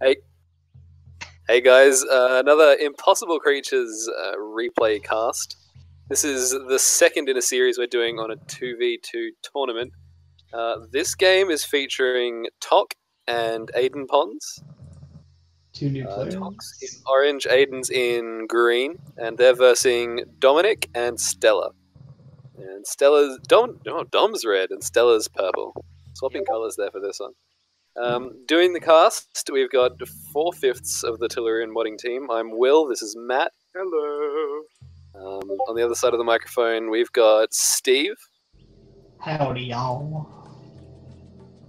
Hey, hey guys! Another Impossible Creatures replay cast. This is the second in a series we're doing on a 2v2 tournament. This game is featuring Tok and AidenPons. Two new Tok's in players. orange, Aiden's in green, and they're versing Dominic and Stella. And Dom's red and Stella's purple. Swapping colours there for this one. Doing the cast, we've got 4/5 of the Tellurian modding team. I'm Will, this is Matt. Hello. On the other side of the microphone, we've got Steve. Howdy, y'all.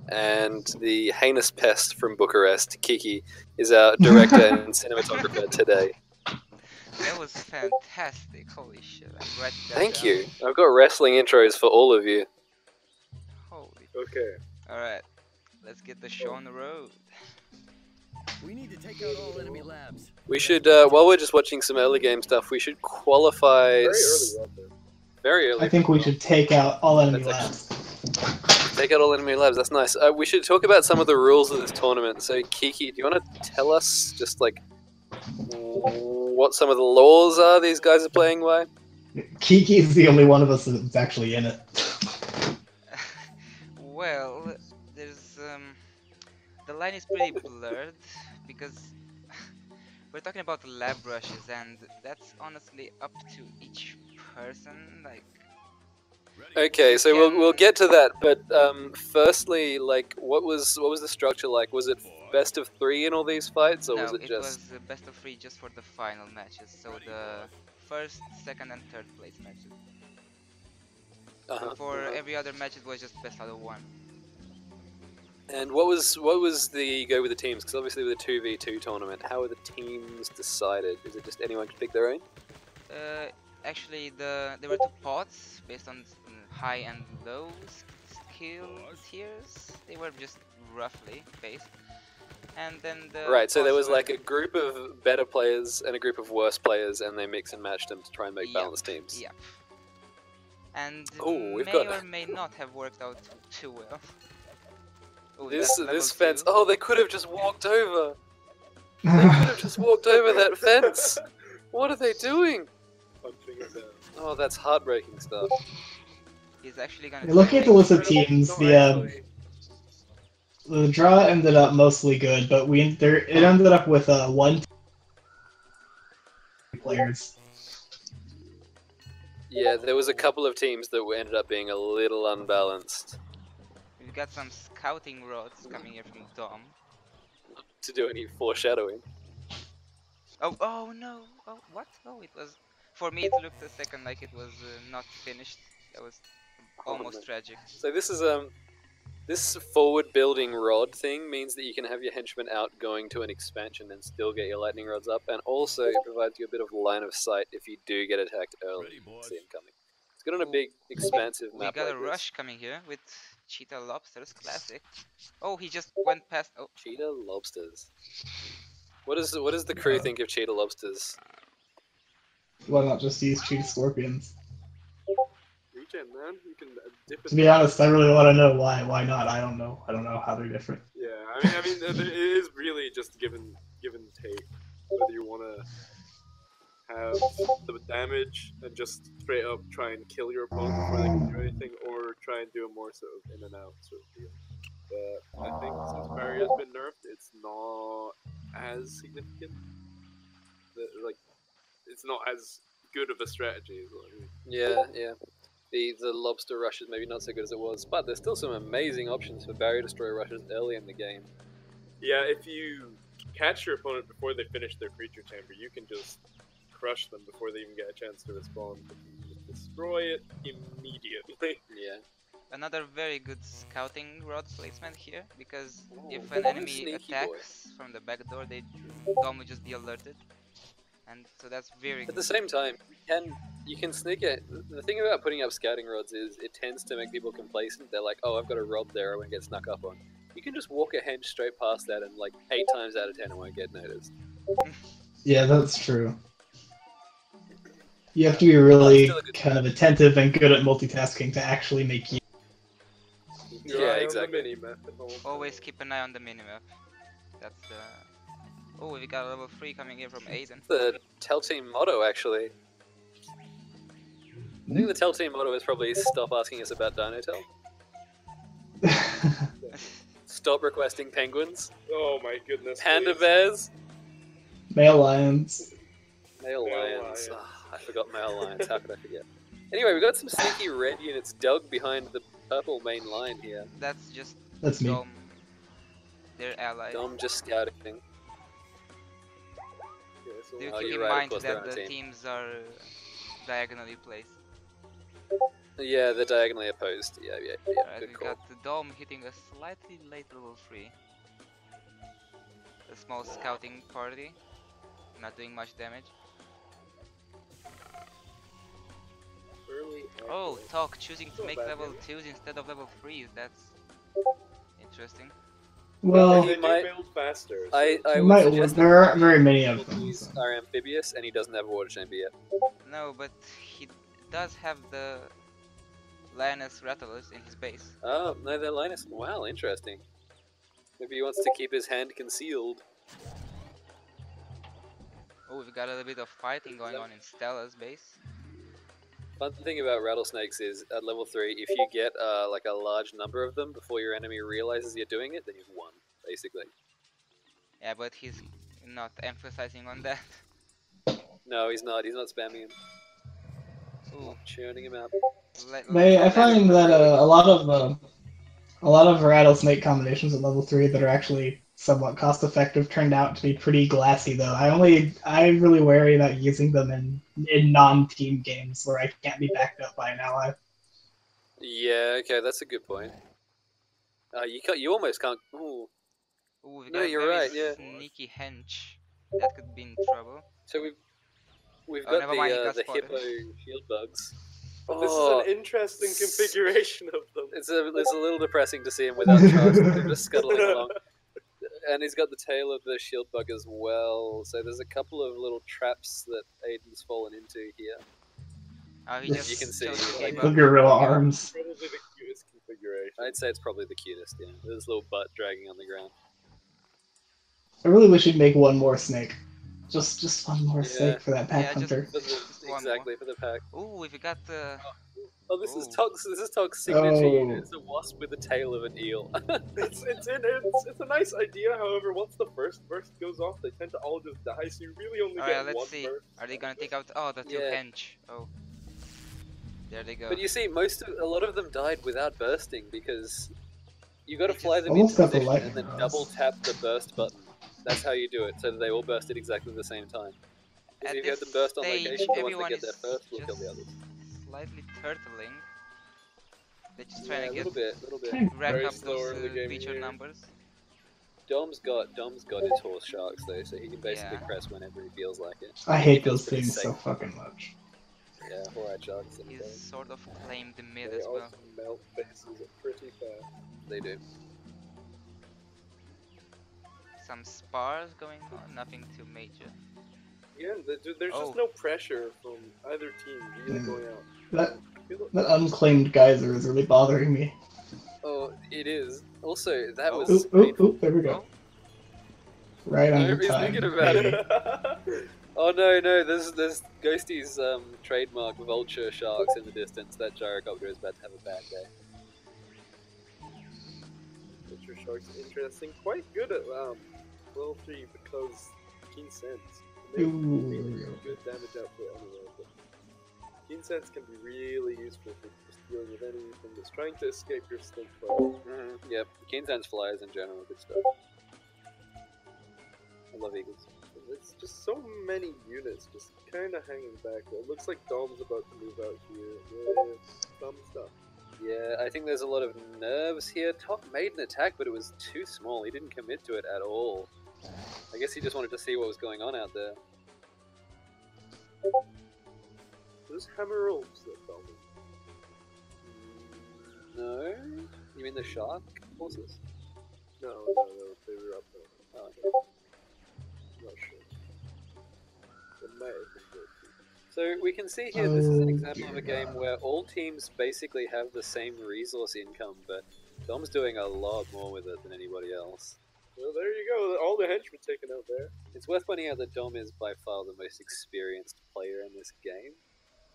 And the heinous pest from Bucharest, Kiki, is our director and cinematographer today. That was fantastic, holy shit. I'm writing that Thank down. you. I've got wrestling intros for all of you. Holy. Okay. Alright, let's get the show on the road. We need to take out all enemy labs. We should, while we're just watching some early game stuff, we should qualify... Very early, wasn't it? Very early. I think we should take out all enemy That's labs. Take out all enemy labs, that's nice. We should talk about some of the rules of this tournament. So, Kiki, do you want to tell us just, like, what some of the laws are these guys are playing by? Kiki's the only one of us that's actually in it. Well, there's the line is pretty blurred because we're talking about lab rushes and that's honestly up to each person, like. Okay, so we'll get to that, but firstly, like, what was the structure like? Was it best of 3 in all these fights, or No, was it just? was best of 3 just for the final matches, so the first, second, and third place matches. For every other match, it was just best out of 1. And what was the go with the teams? Because obviously with a 2v2 tournament, how are the teams decided? Is it just anyone can pick their own? Actually, there were 2 pots based on high and low skill tiers. They were just roughly based. And then right, so there was like a group of better players and a group of worse players, and they mix and matched them to try and make balanced teams. Yep. And we've may got... or may not have worked out too well. Ooh, this fence. Oh, they could have just walked over. They could have just walked over that fence. What are they doing? Punching it down. Oh, that's heartbreaking stuff. He's actually gonna. Looking at the list of teams, the draw ended up mostly good, but it ended up with 1 players. Yeah, there was a couple of teams that ended up being a little unbalanced. We've got some scouting rods coming here from Dom. Not to do any foreshadowing. Oh no! Oh, what? Oh, it was. For me, it looked a second like it was not finished. That was almost tragic. So this is this forward building rod thing means that you can have your henchmen out going to an expansion and still get your lightning rods up, and also it provides you a bit of line of sight if you do get attacked early. See them coming. It's good on a big, expansive map. We got like a this. rush coming here with Cheetah Lobsters, classic. Oh, he just went past. Oh, Cheetah Lobsters. What does the crew think of Cheetah Lobsters? Why not just use Cheetah Scorpions? Regen, man. You can dip it. To be honest, I really want to know why. Why not? I don't know. I don't know how they're different. Yeah, I mean, it is really just give and take. Whether you want to have the damage and just straight up try and kill your opponent before they can do anything, or try and do a more sort of in and out sort of deal. But I think since barrier has been nerfed, it's not as significant. Like, it's not as good of a strategy as what I mean. Yeah. The lobster rush is maybe not so good as it was, but there's still some amazing options for barrier destroyer rushes early in the game. Yeah, if you catch your opponent before they finish their creature chamber, you can just crush them before they even get a chance to respawn. You just destroy it immediately. Yeah. another very good scouting rod placement here, because if an enemy attacks from the back door, Dom will just be alerted. And so that's very good. At the same time, you can sneak it. The thing about putting up scouting rods is it tends to make people complacent. They're like, oh, I've got a rod there, I won't get snuck up on. You can just walk a hench straight past that and like 8 times out of 10 it won't get noticed. Yeah, that's true. You have to be really kind of attentive and good at multitasking to actually make use. Yeah, exactly. Always keep an eye on the minimap. That's the Oh, we got a level 3 coming in from Aiden. The Tell Team motto, actually. I think the Tell Team motto is probably stop asking us about Dinotel. Stop requesting penguins. Oh my goodness. Panda please. bears. Male lions. Male Male lions. lions. Ah, I forgot male lions. How could I forget? Anyway, we got some sneaky red units dug behind the purple main line here. That's just That's me. Dom. Their ally. Dom just scouting. Yeah, so Do Oh, keep you're in right, of mind course they're that on a the team. teams are diagonally placed. Yeah, they're diagonally opposed. Yeah, Alright, good we call. got the Dom hitting a slightly late level 3. A small scouting party. Not doing much damage. early. Oh, accolade. Talk choosing to Not make bad, level really. 2s instead of level 3s. That's interesting. Well, he They do might- build faster. So I it would might suggest work. There that aren't very many of level them. twos So. are amphibious, and he doesn't have a water chamber yet. No, but he does have the Lioness Rattlers in his base. Oh, no, they're Linus. Wow, interesting. Maybe he wants to keep his hand concealed. Oh, we've got a little bit of fighting going on in Stella's base. Fun thing about rattlesnakes is at level 3, if you get like a large number of them before your enemy realizes you're doing it, then you've won, basically. Yeah, but he's not emphasizing on that. No, he's not. He's not spamming him. Ooh, Not churning him out. I find that a lot of rattlesnake combinations at level 3 that are actually somewhat cost effective turned out to be pretty glassy though. I'm really wary about using them in non-team games where I can't be backed up by an ally. Yeah, okay, that's a good point. You almost can't. Ooh. Ooh, we've No, got a you're very right, yeah. sneaky hench that could be in trouble. So we've Oh, got never mind, he got the spotted. hippo shield bugs. But this Oh, is an interesting configuration of them. it's a little depressing to see him without charge. They're just scuttling along. And he's got the tail of the shield bug as well. So there's a couple of little traps that Aiden's fallen into here. Oh, he Yes. just You can see, chose to like, give The up. gorilla arms. Probably the cutest configuration. I'd say it's probably the cutest. Yeah, with his little butt dragging on the ground. I really wish you'd make one more snake. Just one more Yeah. snake for that pack Yeah, just- hunter. For the, Just one exactly for the pack. Ooh, we've got the. Oh, this is Ooh. Tog's. This is Tog's signature Oh. unit. It's a wasp with the tail of an eel. It's a nice idea. However, once the first burst goes off, they tend to all just die. So you really only Alright, get let's one see. burst. Are they gonna take out? Oh, the two Yeah. hench. Oh, there they go. But you see, a lot of them died without bursting because you got to They fly just- them Almost into got the position and lightning then rods. double tap the burst button. That's how you do it, so that they all burst at exactly the same time. Because At if you have this them burst on stage, location, the ones that everyone get there is first will kill the just others. slightly turtling. They're just Yeah, trying a to little get bit. rack Very up slow those early game creature here. numbers. Dom's got his horse sharks though, so he can basically Yeah. press whenever he feels like it. I hate He feels those pretty things so safe. fucking much. Yeah, alright sharks. let me tell you. He's sort of claimed the mid They as well. also melt faces pretty fast. They do. Some spars going on, nothing too major. Yeah, there's Oh. just no pressure from either team really Mm. going out. That I feel like- that unclaimed geyser is really bothering me. Oh, it is. Also, that Oh. was Oop, oop, painful. oop, there we go. Oh, Right on Nobody's time. thinking about it. Hey. Oh no, there's Ghosty's trademark vulture sharks in the distance. That gyrocopter is about to have a bad day. Vulture Shark's interesting. Quite good at level 3 because Keen Sense. They Ooh, really there we go. good damage output anyway. But Keen Sense can be really useful for just dealing with anything that's trying to escape your stink fire. Yep, Keen Sense flyers in general, good stuff. I love eagles. It's just so many units just kind of hanging back. It looks like Dom's about to move out here. Yeah, some stuff. Yeah, I think there's a lot of nerves here. Top made an attack, but it was too small. He didn't commit to it at all. I guess he just wanted to see what was going on out there. Those hammer ropes that Dom is. No? You mean the shark horses? No, they were up there. Oh, okay. Not sure. They might have been good. So we can see here, this is an Oh, example of a dear game God. where all teams basically have the same resource income, but Dom's doing a lot more with it than anybody else. Well, there you go. All the henchmen taken out there. It's worth pointing out that Dom is by far the most experienced player in this game.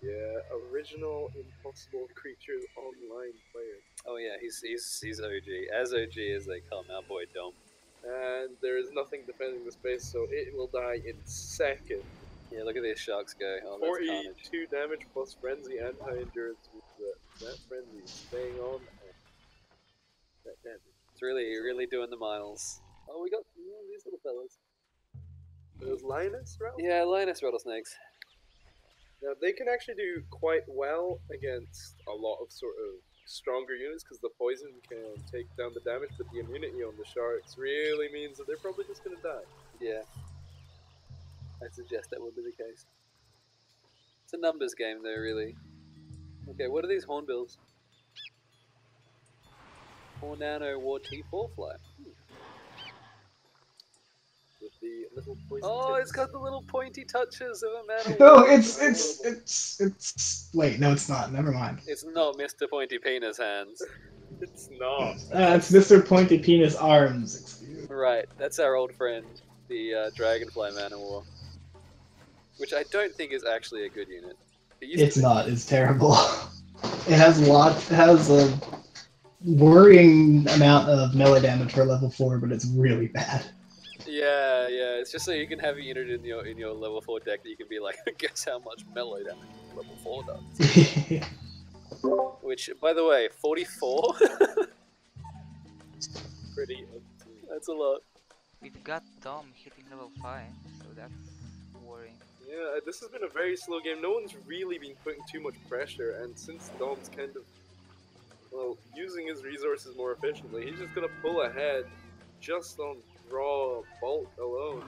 Yeah, original Impossible Creatures online player. Oh yeah, he's OG. As OG as they come, our boy Dom. And there is nothing defending the space, so it will die in seconds. Yeah, look at these sharks go. Oh, that's carnage. 42 damage plus frenzy and high endurance means that frenzy is staying on and that damage. It's really doing the miles. Oh, we got these little fellas. Those lioness rattlesnakes? Yeah, lioness rattlesnakes. Now they can actually do quite well against a lot of sort of stronger units because the poison can take down the damage, but the immunity on the sharks really means that they're probably just gonna die. Yeah. I suggest that would be the case. It's a numbers game though, really. Okay, what are these hornbills? Hornano War T4 fly. With the little poison Oh, tips. it's got the little pointy touches of a man. No, it's. Wait, no, it's not. Never mind. It's not Mr. Pointy Penis Hands. It's not. It's Mr. Pointy Penis Arms. Excuse me. Right, that's our old friend, the Dragonfly Man of War. Which I don't think is actually a good unit. It's not. It's terrible. It has a worrying amount of melee damage for level 4, but it's really bad. Yeah, it's just so you can have a unit in your level 4 deck that you can be like, guess how much melee damage level 4 does. Which, by the way, 44? Pretty That's a lot. We've got Dom hitting level 5, so that's worrying. Yeah, this has been a very slow game. No one's really been putting too much pressure, and since Dom's kind of, well, using his resources more efficiently, he's just gonna pull ahead just on raw bulk alone.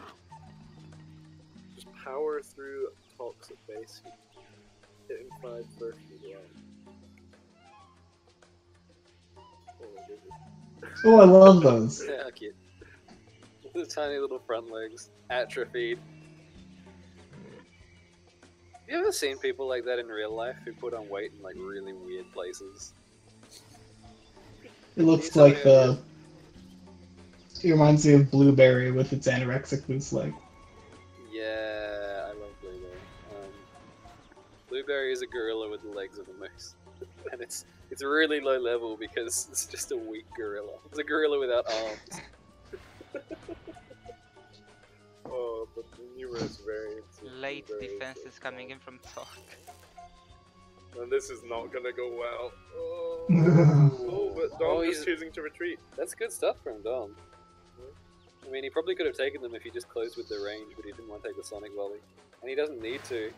Just power through toxic base. Hitting 5 first as well. Oh my goodness. Oh, I love those. Yeah, how cute. The tiny little front legs, atrophied. Have you ever seen people like that in real life who put on weight in like really weird places? It looks like the. It reminds me of Blueberry with its anorexic loose leg. Yeah, I love Blueberry. Blueberry is a gorilla with the legs of a moose. And it's really low level because it's just a weak gorilla. It's a gorilla without arms. Oh, but numerous variants. of Late Blueberry, defenses so coming in from top. And this is not gonna go well. Oh, but Dom Oh, is he's- choosing to retreat. That's good stuff from Dom. I mean, he probably could have taken them if he just closed with the range, but he didn't want to take the Sonic Volley. And he doesn't need to.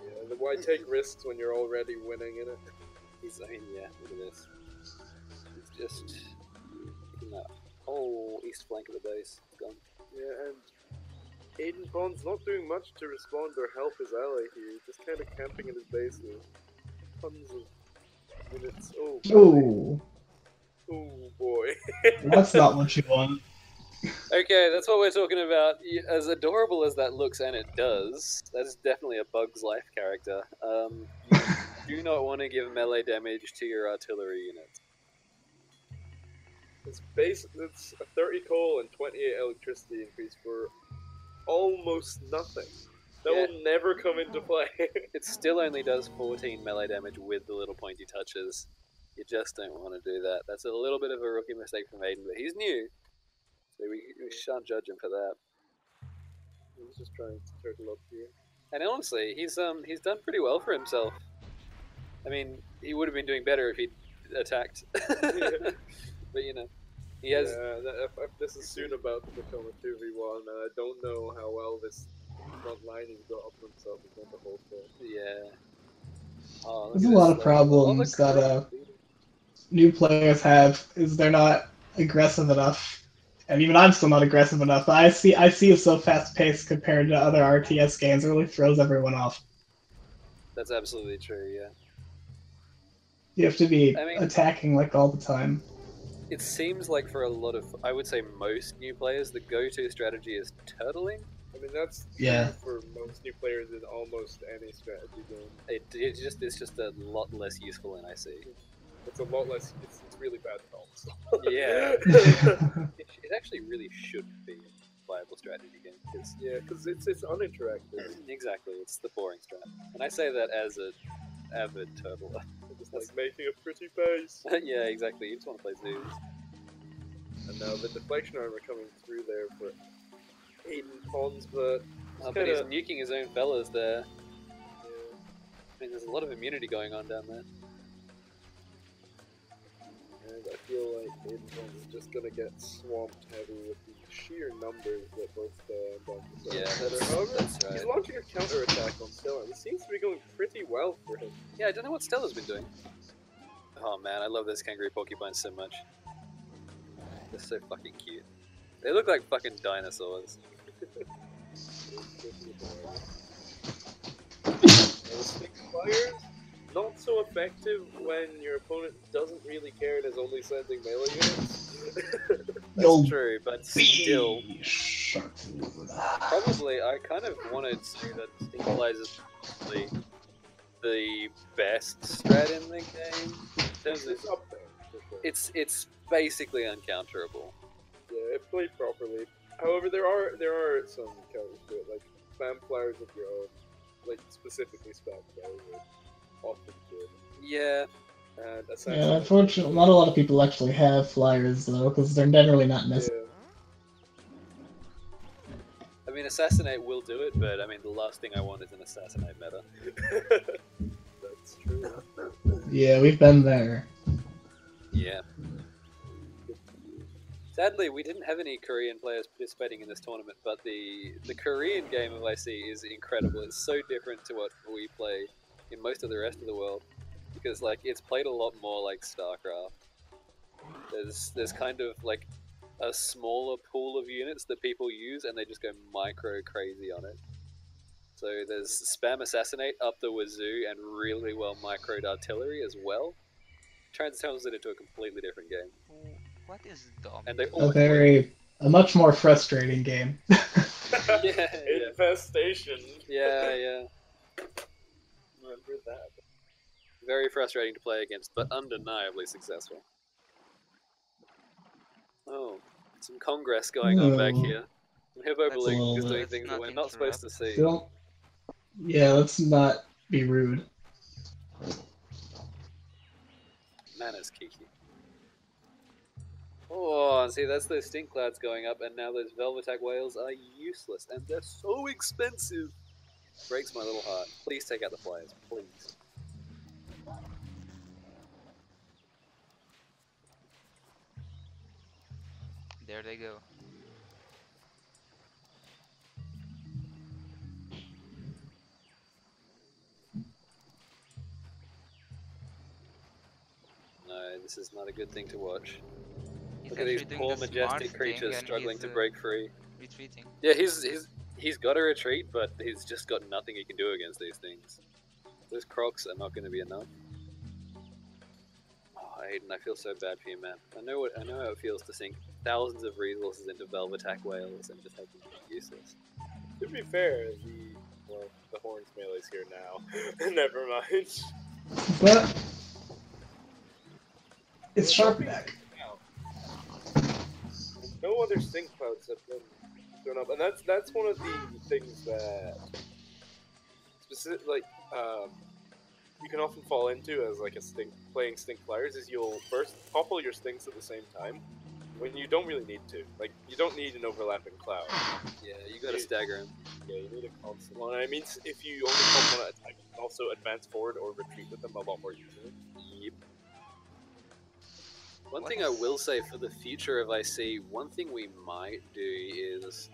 Yeah, why take risks when you're already winning in it? I mean, yeah, look at this. He's just picking that whole east flank of the base. It's gone. Yeah, and AidenPons not doing much to respond or help his ally here, just kind of camping in his base with tons of units. Oh, Ooh, oh boy. that's not what you want. Okay, that's what we're talking about. As adorable as that looks, and it does, that is definitely a Bug's Life character. You do not want to give melee damage to your artillery units. It's a 30 coal and 28 electricity increase for almost nothing. That Yeah. will never come into play. It still only does 14 melee damage with the little pointy touches. You just don't want to do that. That's a little bit of a rookie mistake from Aiden, but he's new, so we shan't judge him for that. He's just trying to turtle up here. And honestly, he's done pretty well for himself. I mean, he would have been doing better if he'd attacked. But you know, he has. Yeah, if this is soon about to become a 2v1, and I don't know how well this front line he's got up himself is going to hold for. Yeah. Oh, look There's a at lot this, of problems all the that crew. new players have. Is they're not aggressive enough, and even I'm still not aggressive enough. I see it's so fast paced compared to other RTS games. It really throws everyone off. That's absolutely true. Yeah. You have to be I mean- attacking like all the time. It seems like for a lot of, I would say most new players, the go-to strategy is turtling. I mean, that's Yeah. true for most new players in almost any strategy game. It's just a lot less useful in IC. It's a lot less. It's really bad comms. Yeah. It actually really should be a viable strategy game. Yeah, because it's uninteractive. Exactly, it's the boring strat. And I say that as an avid turtler. Just like making a pretty base. Yeah, exactly. You just want to play zoos. And now the deflection armor coming through there for AidenPons, but But he's nuking his own fellas there. I mean, there's a lot of immunity going on down there. And I feel like AidenPons is just gonna get swamped heavy with the sheer numbers that both Buns Yeah, However, that's right. he's launching a counter attack on Stella. It seems to be going pretty well for him. Yeah, I don't know what Stella's been doing. Oh man, I love those kangaroo porcupines so much. They're so fucking cute. They look like fucking dinosaurs. Stick fires, not so effective when your opponent doesn't really care and is only sending melee units. That's true, but still, Shark food. probably I kind of wanted to say that Stink is the best strat in the game. In terms of, It's up there, for sure. it's basically uncounterable. Yeah, if played properly. However, there are some counters to it, like spam flyers of your own, like specifically spam flyers are often good. Yeah, And Yeah, unfortunately, not a lot of people actually have flyers though, because they're generally not necessary. I mean, Assassinate will do it, but I mean, the last thing I want is an Assassinate meta. That's true. Yeah, we've been there. Yeah. Sadly, we didn't have any Korean players participating in this tournament, but the Korean game of IC is incredible. It's so different to what we play in most of the rest of the world, because like it's played a lot more like StarCraft. There's kind of like a smaller pool of units that people use, and they just go micro crazy on it. So there's spam assassinate up the wazoo and really well microed artillery as well. Transforms it into a completely different game. What is Dom? And they all A much more frustrating game. yeah. Infestation. Yeah. Remember that. Very frustrating to play against, but undeniably successful. Oh, some congress going on back here. Hippo Let's- is doing let's things that not we're not supposed to see. Don't. Yeah, let's not be rude. Manners, Kiki. Oh, see, that's those stink clouds going up, and now those Velvetac whales are useless, and they're so expensive. Breaks my little heart. Please take out the flyers, please. There they go. No, this is not a good thing to watch. He's Look at these actually doing poor the majestic smart creatures thing and struggling he's, to break free. retreating. Yeah, he's got to retreat, but he's just got nothing he can do against these things. Those crocs are not going to be enough. Oh, Aiden, I feel so bad for you, man. I know how it feels to sink thousands of resources into Velvetac whales and just have them be useless. To be fair, the horns melee's here now. Never mind. But it's Sharpneck. No other stink clouds have been thrown up, and that's one of the things that you can often fall into as like playing stink flyers is you'll first pop all your stinks at the same time when you don't really need to. Like you don't need an overlapping cloud. Yeah, you got to stagger him. Yeah, you need a constant one. I mean, if you only pop one at a time, you can also advance forward or retreat with them a lot more easily. Yep. One thing I will say for the future of IC, one thing we might do is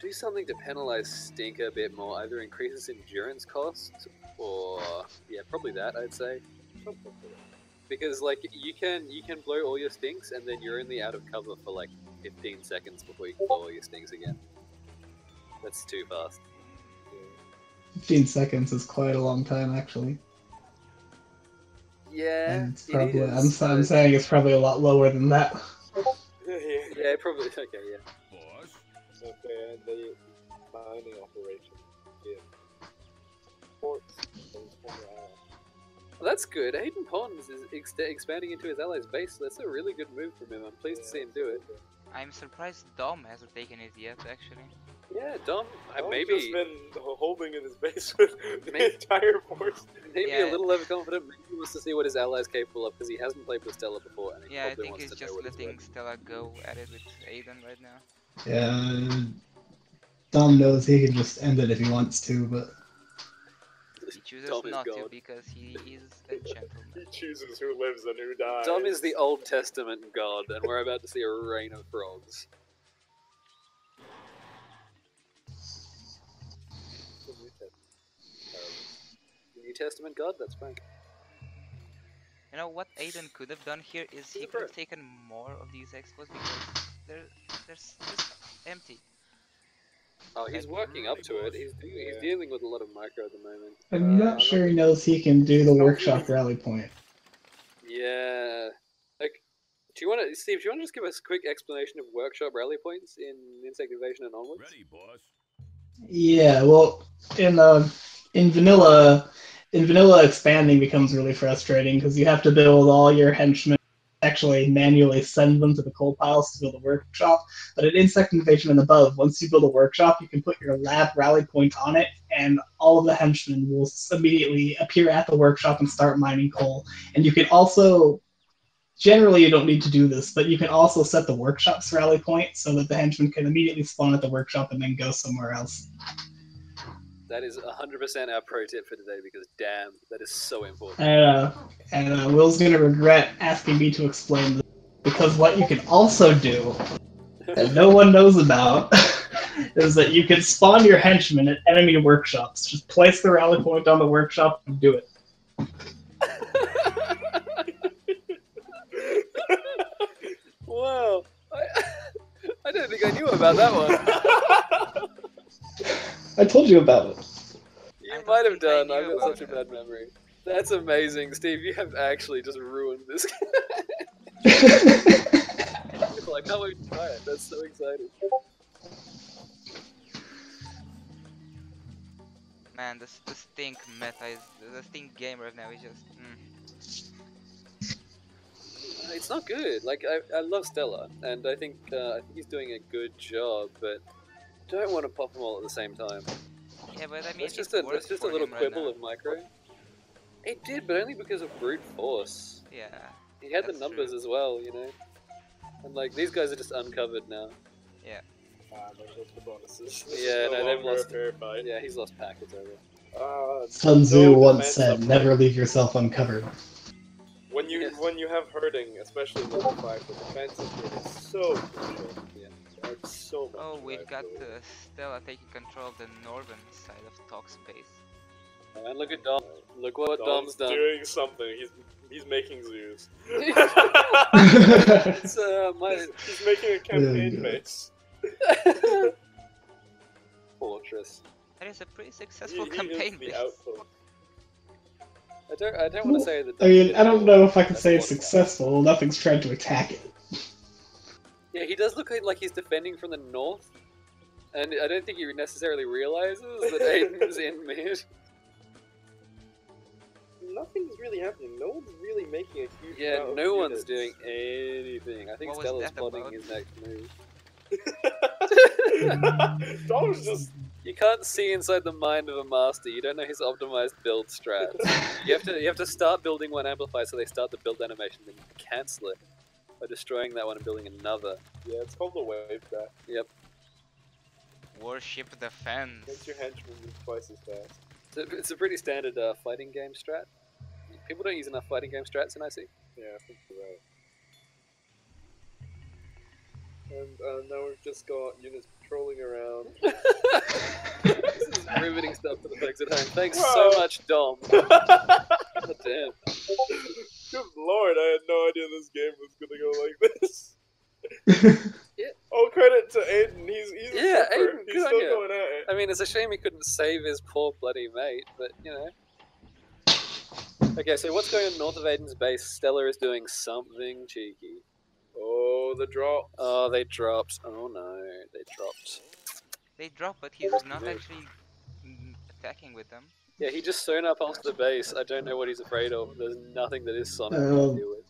do something to penalize Stink a bit more, either increases endurance cost, or yeah, probably that I'd say. Because like you can blow all your stinks and then you're only out of cover for like 15 seconds before you can blow all your stinks again. That's too fast. 15 seconds is quite a long time, actually. Yeah, And it's probably, it is. I'm saying it's probably a lot lower than that. Yeah, probably. Okay, yeah. Boss. Okay, and the mining operation. Yeah. Ports. Well, that's good. AidenPons is expanding into his allies' base. That's a really good move from him. I'm pleased to see him do it. I'm surprised Dom hasn't taken it yet, actually. Yeah, Dom, I've maybe just been holding in his base with the entire force. maybe Yeah. a little overconfident. Maybe he wants to see what his ally's capable of because he hasn't played with Stella before, and he Yeah, I probably think wants he's to know just what he's letting working. Stella go at it with Aiden right now. Yeah, Dom knows he can just end it if he wants to, but He chooses Dom is not to God. because he is a gentleman. He chooses who lives and who dies. Dom is the Old Testament God, and we're about to see a rain of frogs. The New Testament God? That's Frank. You know what Aiden could have done here is he He's a could have pro. taken more of these expos because they're just empty. Oh, he's Like, working up to it. He's dealing with a lot of micro at the moment. I'm Yeah. not sure he knows he can do the Don't workshop really- rally point. Yeah. Like, do you want to, Steve? Do you want to just give us a quick explanation of workshop rally points in Insect Invasion and onwards? Ready, boss. Yeah, well, in vanilla, expanding becomes really frustrating because you have to build all your henchmen, actually manually send them to the coal piles to build a workshop. But at Insect Invasion and above, once you build a workshop, you can put your lab rally point on it, and all of the henchmen will immediately appear at the workshop and start mining coal. And you can also, generally you don't need to do this, but you can also set the workshop's rally point so that the henchmen can immediately spawn at the workshop and then go somewhere else. That is 100% our pro tip for today because damn, that is so important. And Will's gonna regret asking me to explain this because what you can also do that no one knows about is that you can spawn your henchmen at enemy workshops. Just place the rally point on the workshop and do it. Wow, I don't think I knew about that one. I told you about it. You I might don't have think I done. knew I've got about such a it. bad memory. That's amazing, Steve. You have actually just ruined this. Cool, I can't wait to try it. That's so exciting. Man, the stink meta is the stink game right now is just. It's not good. Like I love Stella, and I think he's doing a good job, but don't want to pop them all at the same time. Yeah, but I mean, That's it just a worked that's just a for little him right quibble now. of micro. It did, but only because of brute force. Yeah. He had the That's numbers true. as well, you know. And like these guys are just uncovered now. Yeah. There's just the bonuses. Yeah, no, they've longer lost. a fair fight. Yeah, he's lost pack. It's over. Sun Tzu No once defense said, up "Never front. leave yourself uncovered." When you Yes. when you have hurting, especially level 5, the defense up here is so crucial. Yeah. Adds so much. Oh, to we've that got ability. Stella taking control of the northern side of Talk Space. And look at Dom. Look what Dom's done. doing something. He's making zoos. It's He's making a campaign God. base. fortress. That is a pretty successful He campaign is the base. outpost. I don't want to say that. I mean, I don't know if I can That's say it's what it's successful. Nothing's tried to attack it. Yeah, he does look like he's defending from the north, and I don't think he necessarily realizes that Aiden's in mid. Nothing's really happening. No one's really making a huge Yeah, amount of no one's units. doing anything. I think What was Stella's that plotting about? his next move. Dom's just You can't see inside the mind of a master. You don't know his optimized build strats. You have to start building one amplifier so they start the build animation, then you cancel it by destroying that one and building another. yeah. It's called the wave back. Yep. Worship the fence. Makes your henchmen move twice as fast. It's a pretty standard fighting game strat. People don't use enough fighting game strats in IC. Yeah, I think you're right. And now we've just got units patrolling around. This is riveting stuff for the folks at home. Thanks Wow. so much, Dom. God damn. Good lord, I had no idea this game was gonna go like this. Yeah. All credit to Aiden. He's Yeah, a super. Aiden, He's good on still you. going at it. I mean, it's a shame he couldn't save his poor bloody mate, but you know. Okay, so what's going on north of Aiden's base? Stella is doing something cheeky. Oh, the drop. Oh, they dropped. Oh no, they dropped. They drop, but he's not actually attacking with them. Yeah, he just sewn up onto the base. I don't know what he's afraid of. There's nothing that is Sonic can deal with.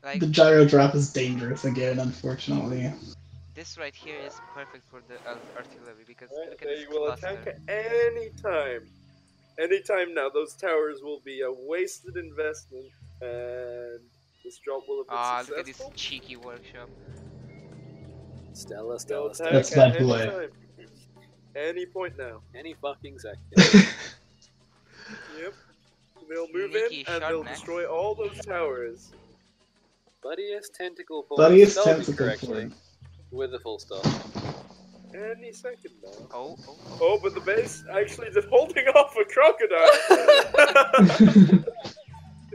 Like The gyro drop is dangerous again, unfortunately. this right here is perfect for the artillery because Right, look at they this will cluster. attack at any time. Anytime now, those towers will be a wasted investment, and this drop will have been Ah, look at this successful. cheeky workshop. Stella, They'll Stella, attack Stella. That's at my any boy. time. Any point now. Any fucking second. Yep. They'll move Sneaky in and they'll sharpness. destroy all those towers. Buddiest tentacle forward. Buddiest Spelled tentacle correctly. forward. With a full stop. Any second now. Oh. Oh, but the base actually is holding off a crocodile.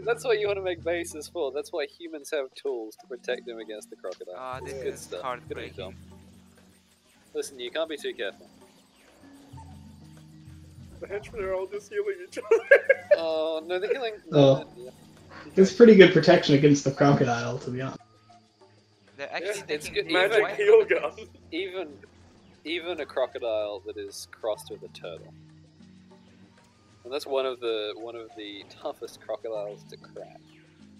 That's what you want to make bases for. That's why humans have tools to protect them against the crocodile. Ah, this Good is stuff. Good heartbreaking. job. Listen, you can't be too careful. The henchmen are all just healing each other. Oh, no, the healing. Oh. It's pretty good protection against the crocodile, to be honest. They're actually it's taking good. Magic white heal crocodiles. gun. Even a crocodile that is crossed with a turtle. And that's one of the toughest crocodiles to crack.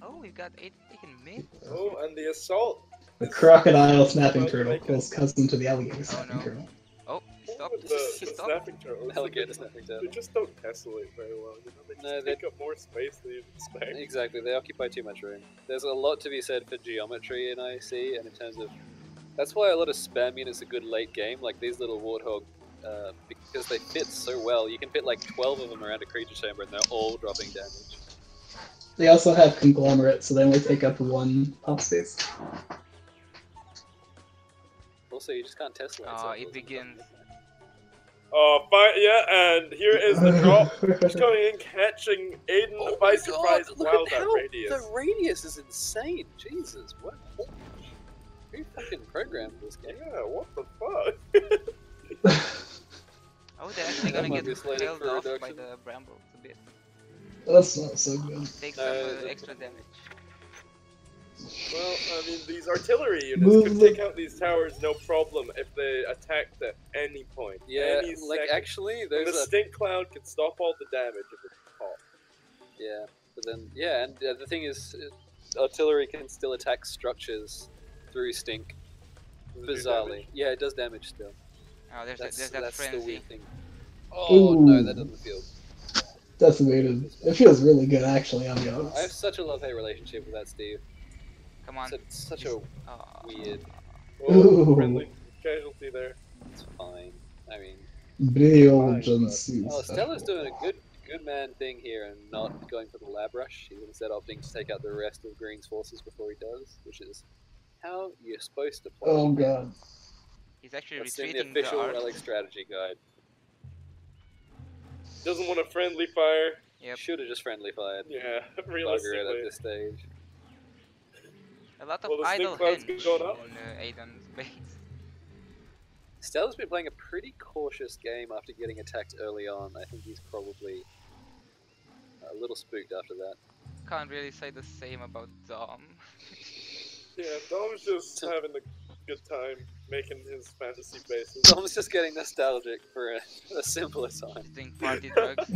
Oh, we've got Aiden taking mid. Oh, and the assault. The crocodile snapping turtle, close cousin to the alligator snapping no. turtle. Oh, he stopped. With the He stopped. snapping turtles. Alligator snapping They turtle. just don't tessellate very well. You know, they just No, take up more space than you'd expect. Exactly, they occupy too much room. There's a lot to be said for geometry in IC, and in terms of... That's why a lot of spam units are good late game, like these little warthog, because they fit so well. You can fit like 12 of them around a creature chamber and they're all dropping damage. They also have conglomerate, so they only take up one pop space. Also, you just can't tessellate. Ah, so it begins. Oh, fine, yeah, and here is the drop. Just going in, catching Aiden by surprise. Wow, that radius. The radius is insane. Jesus, what? Who fucking programmed this game? Yeah, what the fuck? Oh, they're actually That gonna might get be slated tailed for off by reduction. the brambles a bit. That's not so good. Take No, some the- extra damage. Well, I mean, these artillery units Move could the- take out these towers no problem if they attacked at any point. Yeah, Any like second. actually, And there's the a stink cloud can stop all the damage if it's caught. yeah, but then yeah, and the thing is, artillery can still attack structures through stink. Does it do Bizarrely, damage? yeah, it does damage still. Oh, there's That's that the frenzy. weird thing. Oh no, Ooh. that doesn't feel. Decimated. It feels really good, actually, I'll be I have honest. such a love-hate relationship with that Steve. Come on. It's such a Oh. weird. Oh, Ooh. friendly casualty there. It's fine. I mean, Real Fine, John but- C. oh, Stella's doing a good man thing here and not going for the lab rush. He's instead opting to take out the rest of Green's forces before he does, which is how you're supposed to play. Oh god. He's actually That's in the retreating official the arc. Relic strategy guide. Doesn't want a friendly fire. Yep. Should have just friendly fired. Yeah, Bugger it at realistically. this stage. A lot of Well, the idle stink cloud's hinge going up. in Aiden's base. Stella's been playing a pretty cautious game after getting attacked early on. I think he's probably a little spooked after that. Can't really say the same about Dom. Yeah, Dom's just having a good time making his fantasy bases. Dom's just getting nostalgic for a simpler time. He's doing party drugs.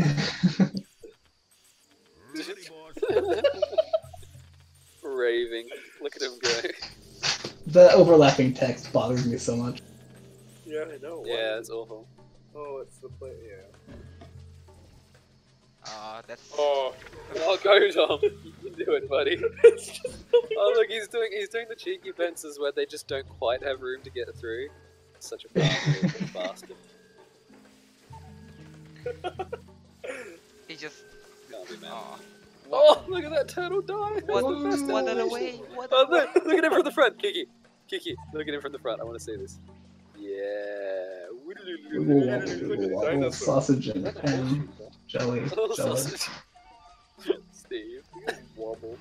Ready, boss. Raving. Look at him go. The overlapping text bothers me so much. Yeah, I know. Yeah, it's awful. Oh, it's the play. Yeah. Ah, that's. Oh, Oh, go Dom. You can do it, buddy. it's just Oh look, he's doing the cheeky fences where they just don't quite have room to get through. Such a bastard. He just. Can't be mad. Oh. Oh, look at that turtle die! That's What? the best What animation. away? What Oh, away? look at him from the front, Kiki. Kiki, look at him from the front. I want to see this. Yeah. Wibble, sausage and That's a ham, horseshoe, jelly, bro. jelly. Sausage. Steve, you wobble.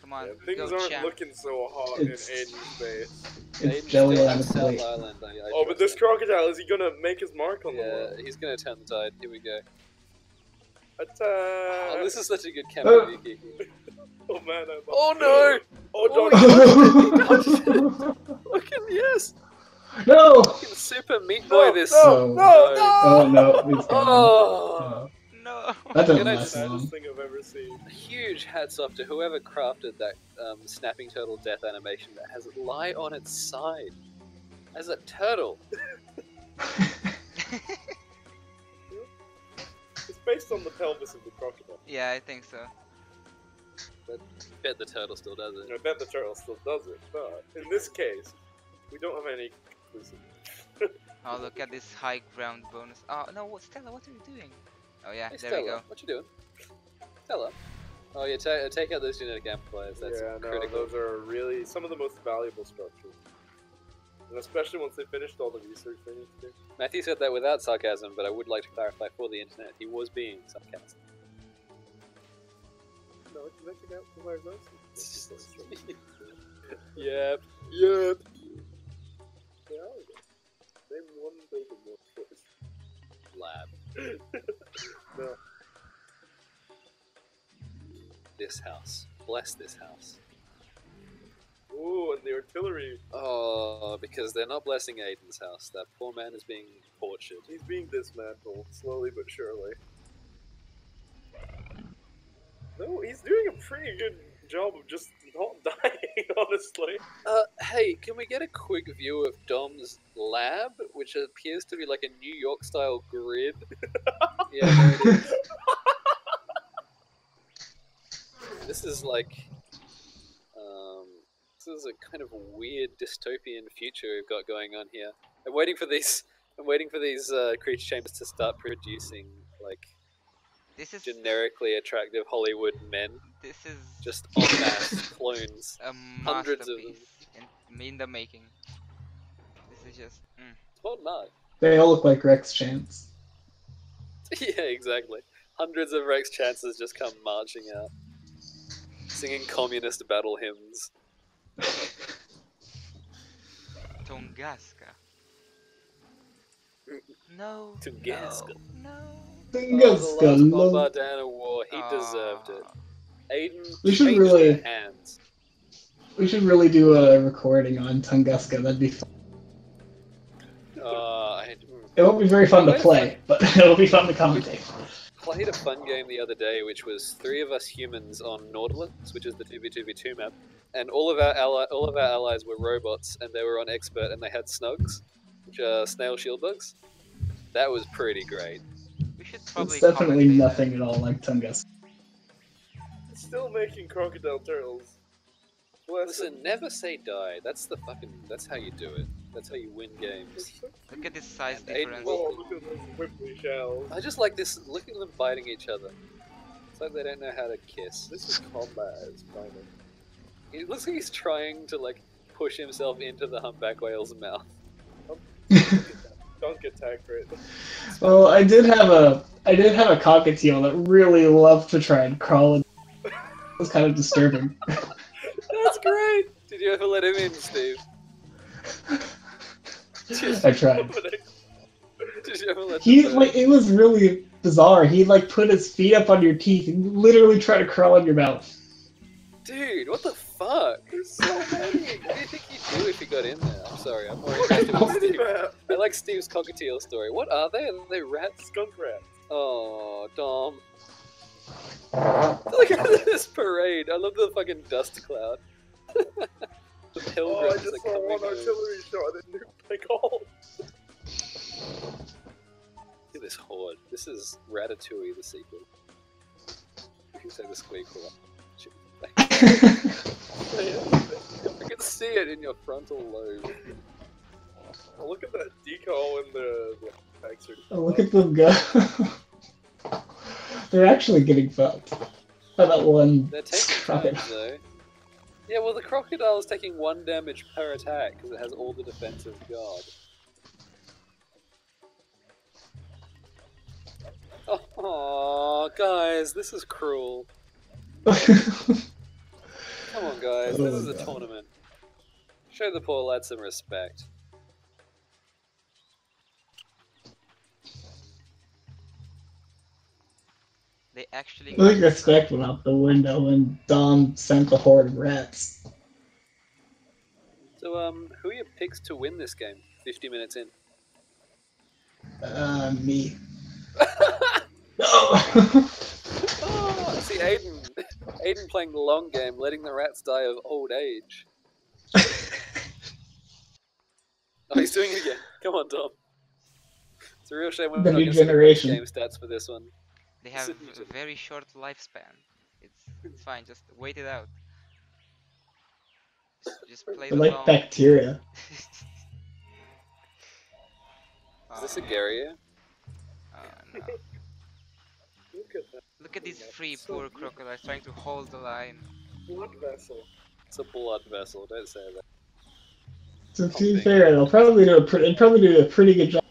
Come on, yeah, things go aren't champ. looking so hot in It's- Aiden's base. It's Aiden's jelly still on on a South plate. Island. I Oh, but trust this him. crocodile, is he gonna make his mark on the Yeah, world? he's gonna turn the tide. Here we go. Attack! Oh, this is such a good camera, Kiki. Oh man, Oh no! Oh, Oh, don't. Look at yes! No! Fucking Super Meat Boy this. no, Oh no, he's gone. Oh! No. That Can doesn't I last Saddest long. thing I've ever seen. Huge hats off to whoever crafted that snapping turtle death animation that has it lie on its side as a turtle. It's based on the pelvis of the crocodile. Yeah, I think so. But I bet the turtle still does it. I bet the turtle still does it, but in this case, we don't have any conclusive. Oh, look at this high ground bonus. Oh no, Stella, what are you doing? Oh yeah, Hey, there Stella, we go. what you doing? Stella. Oh yeah, take out those genetic amplifiers. That's yeah, no, critical. those are really some of the most valuable structures. And especially once they finished all the research they need to do. Matthew said that without sarcasm, but I would like to clarify for the internet, he was being sarcastic. No, genetic amplifiers are Yep. Yep. They are. Name one building more choice. Lab. No. This house. Bless this house. Ooh, and the artillery. Oh, because they're not blessing Aiden's house. That poor man is being tortured. He's being dismantled, slowly but surely. No, he's doing a pretty good job of just not dying, honestly. Hey, can we get a quick view of Dom's lab, which appears to be like a New York style grid? Yeah, there it is. This is like, this is a kind of weird dystopian future we've got going on here. I'm waiting for these creature chambers to start producing like This is generically attractive Hollywood men, this is just en masse clones. a hundreds of masterpiece in the making. This is just. It's modern art. They all look like Rex Chance. Yeah, exactly. Hundreds of Rex Chances just come marching out, singing communist battle hymns. Tunguska. No. Tunguska. No. Oh, the last love. Bombardana war, he deserved it. Aiden We should changed really- their hands. We should really do a recording on Tunguska. That'd be fun. It won't be very fun to play, but it'll be fun to commentate. Played a fun game the other day, which was 3 of us humans on Nautilus, which is the 2v2v2 map, and all of our allies were robots, and they were on expert, and they had snugs, which are snail shield bugs. That was pretty great. We should probably. It's definitely commentate nothing at all like Tunguska. Still making crocodile turtles. Bless Listen, him. never say die. That's how you do it. That's how you win games. that. Look at this size And Aiden difference. Oh, look at those whipply shells. I just like this. Look at them biting each other. It's like they don't know how to kiss. This is combat, it's kind of. It looks like he's trying to like push himself into the humpback whale's mouth. Dunk attack rate. Well, I did have a cockatiel that really loved to try and crawl in. It was kind of disturbing. That's great. Did you ever let him in, Steve? I tried. Did you ever let He him in? like it was really bizarre. He like put his feet up on your teeth and literally tried to crawl in your mouth. Dude, what the fuck? There's so many. What do you think he'd do if he got in there? I'm sorry, I'm more interested in Steve. I like Steve's cockatiel story. What are they? Are they rats? Skunk rats. Oh, Dom. Look at this parade. I love the fucking dust cloud. The Oh, I pilgrims just are saw coming one home. artillery shot that nuked like all. Look at this horde. This is Ratatouille, the sequel. You can say the squeakle. I can see it in your frontal lobe. Oh, look at that decal in the tags. Oh, look at them go. They're actually getting fucked. By that one They're taking crocodile. damage though. Yeah, well the crocodile is taking 1 damage per attack because it has all the defense of God. Oh, guys, this is cruel. Come on, guys, Oh this is my a God. tournament. Show the poor lad some respect. They actually. I think respect went out the window when Dom sent the horde of rats. So, who are your picks to win this game? 50 minutes in. Me. No! Oh, see, Aiden playing the long game, letting the rats die of old age. Oh, he's doing it again. Come on, Dom. It's a real shame we're The not new going to see the generation. post-game stats for this one. They This have is new a gen- very short lifespan. It's fine. Just wait it out. Just play They're the like long. bacteria. Is this a Garia? No. Look at that. Look at these three So poor beautiful. crocodiles trying to hold the line. Blood vessel. It's a blood vessel, don't say that. So to be Pumping. fair, they'll probably do a pretty good job.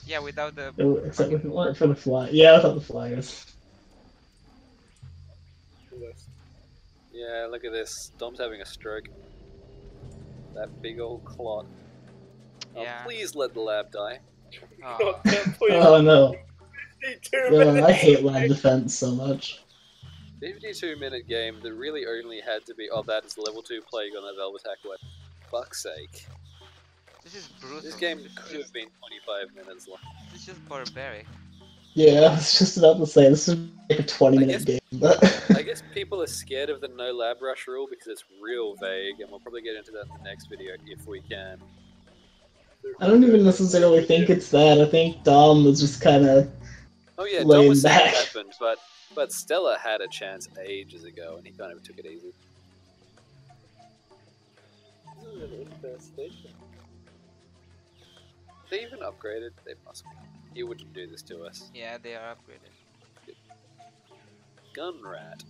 Yeah, without the Except if it fucking. weren't for the fly. Yeah, without the flyers. List. Yeah, look at this. Dom's having a stroke. That big old clot. Oh, Yeah. please let the lab die. Oh. Not that, please. Oh no. 52 No, minutes. I hate lab defense so much. 52-minute game that really only had to be. Oh, that is level 2 plague on that Velvet Attack weapon. Fuck's sake. This is brutal. This game This is could just, have been 25 minutes long. this is just barbaric. Yeah, I was just about to say this is like a 20-minute game, but I guess people are scared of the no lab rush rule because it's real vague, and we'll probably get into that in the next video if we can. I don't even necessarily think it's that. I think Dom was just kind of Oh yeah, Dom laying was saying back. it happened, but Stella had a chance ages ago, and he kind of took it easy. This is an infestation. They even upgraded. They must be. You wouldn't do this to us. Yeah, they are upgraded. Gun rat.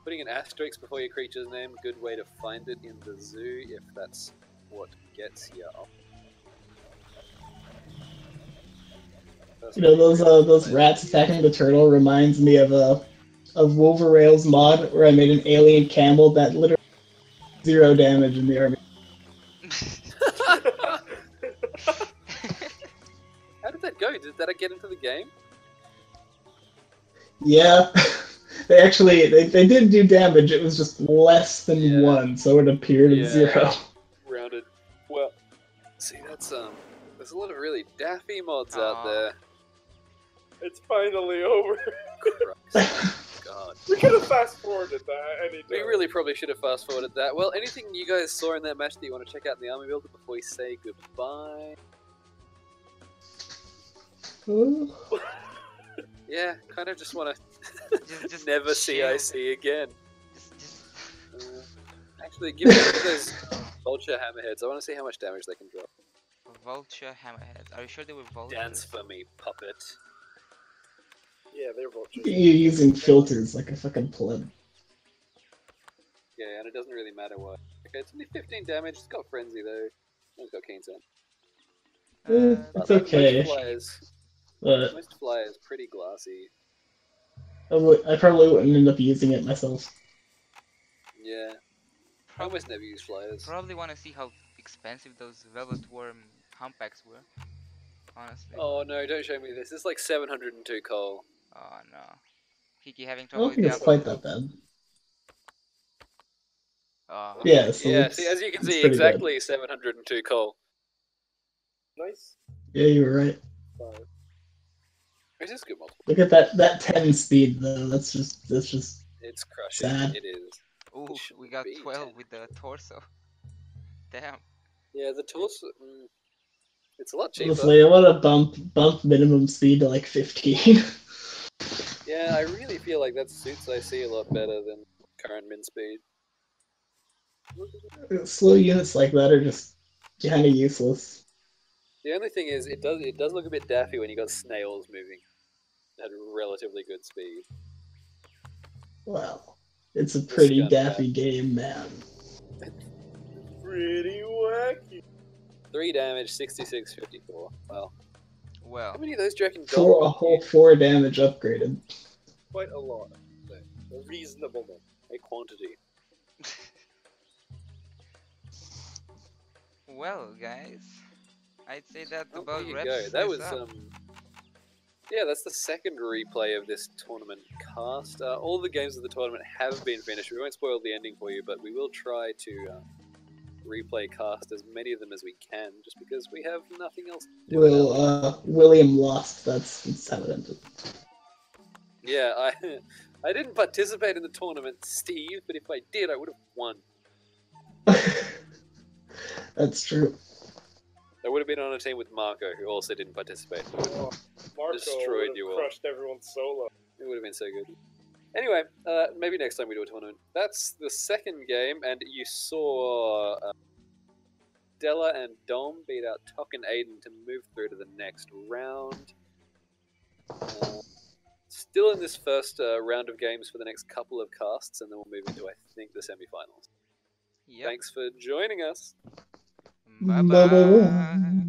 Putting an asterisk before your creature's name, good way to find it in the zoo if that's what gets you up. You know, those rats attacking the turtle reminds me of Wolverail's mod where I made an alien camel that literally 0 damage in the army. How did that go? Did that get into the game? Yeah, they did do damage. It was just less than Yeah. 1, so it appeared Yeah. as 0. Rounded. Well, see, that's there's a lot of really daffy mods out Aw. there. It's finally over. Christ. God. We could have fast forwarded that any We time. really probably should have fast forwarded that. Well, anything you guys saw in that match that you want to check out in the army builder before we say goodbye? Yeah, kind of just want to just never see chill. IC again. Just Actually, give me those vulture hammerheads. I want to see how much damage they can drop. vulture hammerheads. Are you sure they were vultures? Dance for me, puppet. Yeah, they're vultures. You're using filters like a fucking pleb. Yeah, and it doesn't really matter what. Okay, it's only 15 damage. It's got frenzy though. It's got keen sound. It's okay. But Most flyers pretty glassy. I probably wouldn't end up using it myself. Yeah. I almost never use flyers. Probably want to see how expensive those velvet worm humpbacks were. Honestly. Oh no, don't show me this. It's like 702 coal. Oh no. Kiki having I trouble don't with think it's Diablo. quite that bad. Oh. Yeah, so Yeah, it's, see, as you can it's see, pretty exactly 702 coal. Nice. good. Yeah, you were right. Which is good multiple. Look at that 10 speed though. That's just It's crushing. sad. It is. Ooh, should we got be 12 10. with the torso. Damn. Yeah, the torso. It's a lot cheaper. Honestly, I want to bump minimum speed to like 15. Yeah, I really feel like that suits IC a lot better than current min speed. Slow units like that are just kind of useless. The only thing is, it does look a bit daffy when you got snails moving at relatively good speed. Well, it's a pretty Scumbag. daffy game, man. Pretty wacky. 3 damage, 66, 54. Well, how Well, many of those do you reckon Dom For a got whole you? 4 damage upgraded. Quite a lot. A reasonable number. A quantity. well, guys. I'd say that Oh, about there you wraps go. That this was up. yeah, that's the second replay of this tournament cast. All the games of the tournament have been finished. We won't spoil the ending for you, but we will try to replay cast as many of them as we can, just because we have nothing else to do. with our life. William lost. It's evident. Yeah, I didn't participate in the tournament, Steve, but if I did, I would have won. That's true. I would have been on a team with Marco, who also didn't participate. We would have Marco destroyed would have you all. crushed everyone solo. It would have been so good. Anyway, maybe next time we do a tournament. That's the second game, and you saw Stella and Dom beat out Tok and Aiden to move through to the next round. Still in this first round of games for the next couple of casts, and then we'll move into, I think, the semi-finals. Yep. Thanks for joining us. Bye bye.